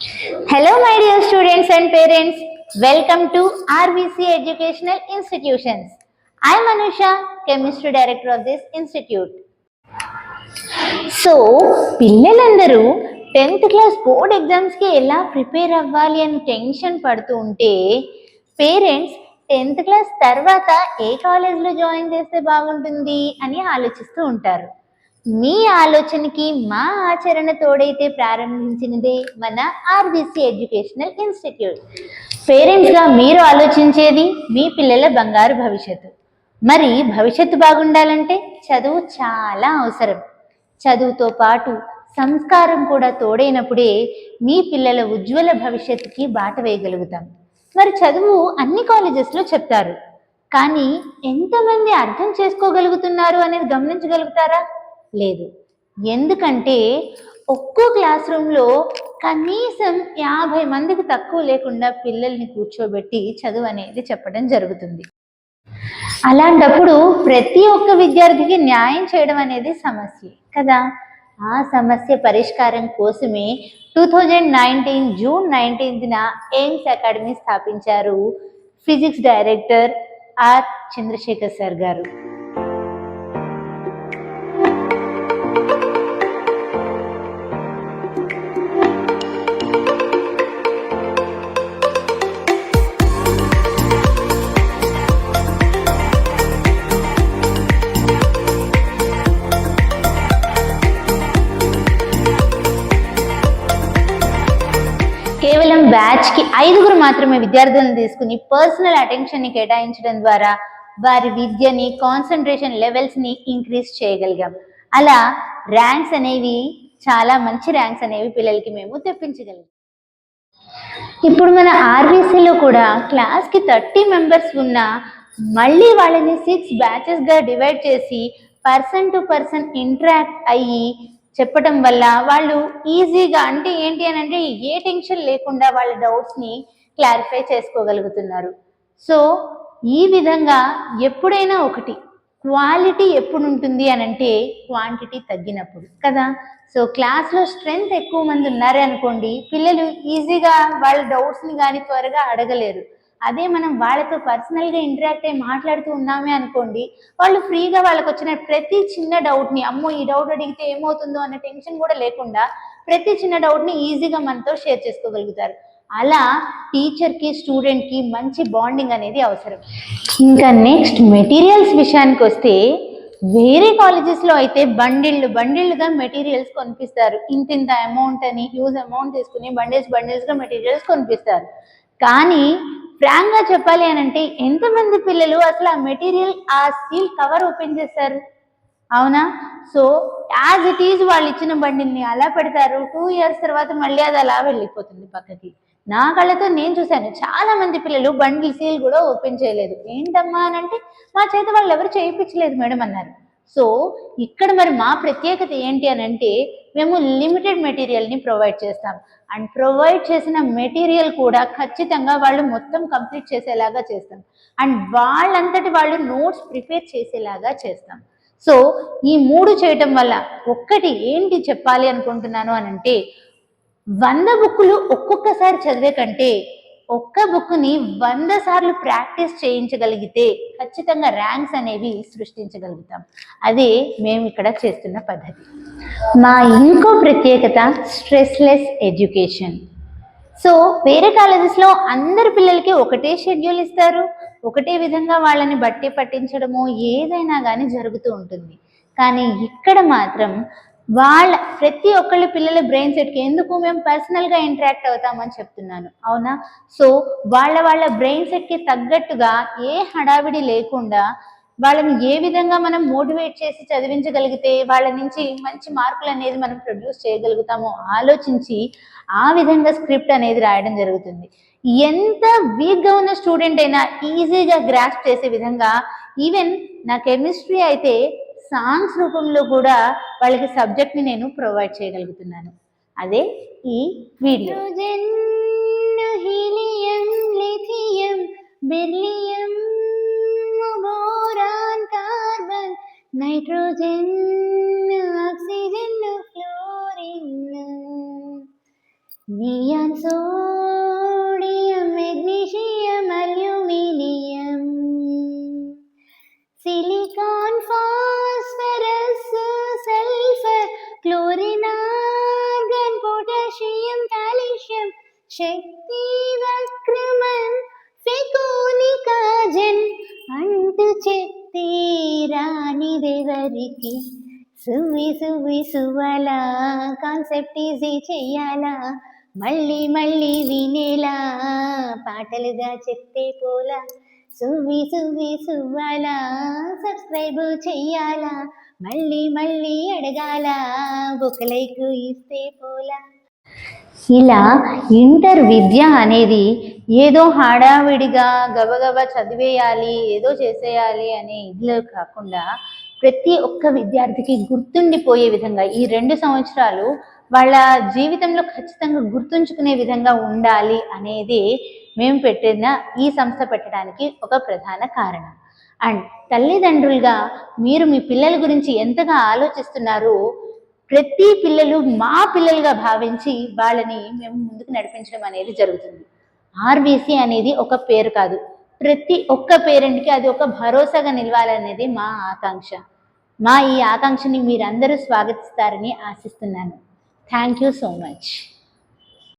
Hello, my dear students and parents. Welcome to RVC Educational Institutions. I am Anusha, Chemistry Director of this institute. So పిల్లలందరూ 10th class board ఎగ్జామ్స్కి ఎలా prepare అవ్వాలి అని tension పడుతూ ఉంటే parents 10th class తర్వాత ఏ కాలేజ్లో join చేస్తే బాగుంటుంది అని ఆలోచిస్తూ ఉంటారు. మీ ఆలోచనకి మా ఆచరణ తోడైతే ప్రారంభించినదే మన ఆర్బీసీ ఎడ్యుకేషనల్ ఇన్స్టిట్యూట్. పేరెంట్స్గా మీరు ఆలోచించేది మీ పిల్లల బంగారు భవిష్యత్తు. మరి భవిష్యత్తు బాగుండాలంటే చదువు చాలా అవసరం. చదువుతో పాటు సంస్కారం కూడా తోడైనప్పుడే మీ పిల్లల ఉజ్వల భవిష్యత్తుకి బాట వేయగలుగుతాం. మరి చదువు అన్ని కాలేజెస్లో చెప్తారు, కానీ ఎంతమంది అర్థం చేసుకోగలుగుతున్నారు అనేది గమనించగలుగుతారా? లేదు. ఎందుకంటే ఒక్కో క్లాస్ రూమ్లో కనీసం 50 మందికి తక్కువ లేకుండా పిల్లల్ని కూర్చోబెట్టి చదువు అనేది చెప్పడం జరుగుతుంది. అలాంటప్పుడు ప్రతి ఒక్క విద్యార్థికి న్యాయం చేయడం అనేది సమస్య కదా. ఆ సమస్య పరిష్కారం కోసమే 2019 జూన్ 19న ఎయిమ్స్ అకాడమీ స్థాపించారు physics director R Chandrashekar sir garu. కేవలం బ్యాచ్కి 5గురు మాత్రమే విద్యార్థులను తీసుకుని పర్సనల్ అటెన్షన్ని కేటాయించడం ద్వారా వారి విద్యని, కాన్సన్ట్రేషన్ లెవెల్స్ని ఇంక్రీజ్ చేయగలిగాం. అలా ర్యాంక్స్ అనేవి, చాలా మంచి ర్యాంక్స్ అనేవి పిల్లలకి మేము తెప్పించగలిగాం. ఇప్పుడు మన ఆర్బీసీలో కూడా క్లాస్కి 30 మెంబర్స్ ఉన్నా మళ్ళీ వాళ్ళని 6 బ్యాచెస్గా డివైడ్ చేసి పర్సన్ టు పర్సన్ ఇంటరాక్ట్ అయ్యి చెప్పడం వల్ల వాళ్ళు ఈజీగా, అంటే ఏంటి అని అంటే ఏ టెన్షన్ లేకుండా వాళ్ళ డౌట్స్ని క్లారిఫై చేసుకోగలుగుతున్నారు. సో ఈ విధంగా ఎప్పుడైనా ఒకటి, క్వాలిటీ ఎప్పుడు ఉంటుంది అని అంటే క్వాంటిటీ తగ్గినప్పుడు కదా. సో క్లాస్లో స్ట్రెంగ్త్ ఎక్కువ మంది ఉన్నారే అనుకోండి, పిల్లలు ఈజీగా వాళ్ళ డౌట్స్ని కానీ త్వరగా అడగలేరు. అదే మనం వాళ్ళతో పర్సనల్గా ఇంటరాక్ట్ అయ్యి మాట్లాడుతూ ఉన్నామే అనుకోండి, వాళ్ళు ఫ్రీగా వాళ్ళకు వచ్చిన ప్రతి చిన్న డౌట్ని, అమ్మో ఈ డౌట్ అడిగితే ఏమవుతుందో అన్న టెన్షన్ కూడా లేకుండా ప్రతి చిన్న డౌట్ని ఈజీగా మనతో షేర్ చేసుకోగలుగుతారు. అలా టీచర్కి స్టూడెంట్కి మంచి బాండింగ్ అనేది అవసరం. ఇంకా నెక్స్ట్ మెటీరియల్స్ విషయానికి వస్తే, వేరే కాలేజెస్లో అయితే బండిళ్ళుగా మెటీరియల్స్ కొనిపిస్తారు. ఇంత అమౌంట్ అని యూజ్ అమౌంట్ తీసుకుని బండిల్స్గా మెటీరియల్స్ కొనిపిస్తారు. కానీ ఫ్రాంక్గా చెప్పాలి అని అంటే ఎంతమంది పిల్లలు అసలు ఆ మెటీరియల్, ఆ స్టీల్ కవర్ ఓపెన్ చేస్తారు? అవునా? సో యాజ్ ఇట్ ఈజ్ వాళ్ళు ఇచ్చిన బండిల్ని అలా పెడతారు. 2 years తర్వాత మళ్ళీ అది అలా వెళ్ళిపోతుంది పక్కకి. నా కళ్ళతో నేను చూశాను, చాలా మంది పిల్లలు బండిల్ సీల్ కూడా ఓపెన్ చేయలేదు. ఏంటమ్మా అని అంటే, మా చేత వాళ్ళు ఎవరు చేయించలేదు మేడం అన్నారు. సో ఇక్కడ మరి మా ప్రత్యేకత ఏంటి అని అంటే, మేము లిమిటెడ్ మెటీరియల్ని ప్రొవైడ్ చేస్తాం. అండ్ ప్రొవైడ్ చేసిన మెటీరియల్ కూడా ఖచ్చితంగా వాళ్ళు మొత్తం కంప్లీట్ చేసేలాగా చేస్తాం. అండ్ వాళ్ళంతటి వాళ్ళు నోట్స్ ప్రిపేర్ చేసేలాగా చేస్తాం. సో ఈ 3 చేయటం వల్ల ఒక్కటి ఏంటి చెప్పాలి అనుకుంటున్నాను అని అంటే, 100 బుక్కులు ఒక్కొక్కసారి చదివే కంటే ఒక్క బుక్ని 100 సార్లు ప్రాక్టీస్ చేయించగలిగితే ఖచ్చితంగా ర్యాంక్స్ అనేవి సృష్టించగలుగుతాం. అదే మేము ఇక్కడ చేస్తున్న పద్ధతి. మా ఇంకో ప్రత్యేకత స్ట్రెస్లెస్ ఎడ్యుకేషన్. సో వేరే కాలేజెస్లో అందరి పిల్లలకి ఒకటే షెడ్యూల్ ఇస్తారు, ఒకటే విధంగా వాళ్ళని బట్టి పట్టించడము ఏదైనా కానీ జరుగుతూ ఉంటుంది. కానీ ఇక్కడ మాత్రం ప్రతి ఒక్కళ్ళ పిల్లల బ్రెయిన్ సెట్కి, ఎందుకు మేము పర్సనల్గా ఇంటరాక్ట్ అవుతామని చెప్తున్నాను, అవునా? సో వాళ్ళ బ్రెయిన్ సెట్కి తగ్గట్టుగా ఏ హడావిడి లేకుండా వాళ్ళని ఏ విధంగా మనం మోటివేట్ చేసి చదివించగలిగితే వాళ్ళ నుంచి మంచి మార్కులు అనేది మనం ప్రొడ్యూస్ చేయగలుగుతామో ఆలోచించి ఆ విధంగా స్క్రిప్ట్ అనేది రాయడం జరుగుతుంది. ఎంత వీక్గా ఉన్న స్టూడెంట్ అయినా ఈజీగా గ్రాస్ప్ చేసే విధంగా, ఈవెన్ నా కెమిస్ట్రీ అయితే సాంగ్స్ రూపంలో కూడా వాళ్ళకి సబ్జెక్ట్ని నేను ప్రొవైడ్ చేయగలుగుతున్నాను. అదే ఈ video. Helium, lithium, beryllium, boron, carbon, nitrogen, oxygen, fluorine, నీ neon sodium magnesium aluminium silicon phosphorus sulphur chlorine argon potassium calcium శక్తి వక్రమన్ ఫెకోనికాజన్ అంటూ చెప్తే రానిదెవరికి సువ్వి సువ్వి సువ్వలా కాన్సెప్ట్ ఈజీ చెయ్యాలా మళ్ళీ మళ్ళీ వినేలా పాటలుగా చెప్తే పోలా సువ్వి సువ్వి సువ్వాలా సబ్స్క్రైబ్ చెయ్యాలా మళ్ళీ మళ్ళీ అడగాల ఒక లైక్ ఇస్తే పోలా. ఇలా ఇంటర్ విద్య అనేది ఏదో హడావిడిగా గబగబా చదివేయాలి ఏదో చేసేయాలి అనే ఇదిలో కాకుండా ప్రతి ఒక్క విద్యార్థికి గుర్తుండిపోయే విధంగా ఈ 2 సంవత్సరాలు వాళ్ళ జీవితంలో ఖచ్చితంగా గుర్తుంచుకునే విధంగా ఉండాలి అనేది మేము పెట్టిన ఈ సంస్థ పెట్టడానికి ఒక ప్రధాన కారణం. అండ్ తల్లిదండ్రులుగా మీరు మీ పిల్లల గురించి ఎంతగా ఆలోచిస్తున్నారో ప్రతి పిల్లలు మా పిల్లలుగా భావించి వాళ్ళని మేము ముందుకు నడిపించడం అనేది జరుగుతుంది. ఆర్బీసీ అనేది ఒక పేరు కాదు, ప్రతి ఒక్క పేరెంట్కి అది ఒక భరోసాగా నిలవాలనేది మా ఆకాంక్ష. మా ఈ ఆకాంక్షని మీరందరూ స్వాగతిస్తారని ఆశిస్తున్నాను. Thank you so much.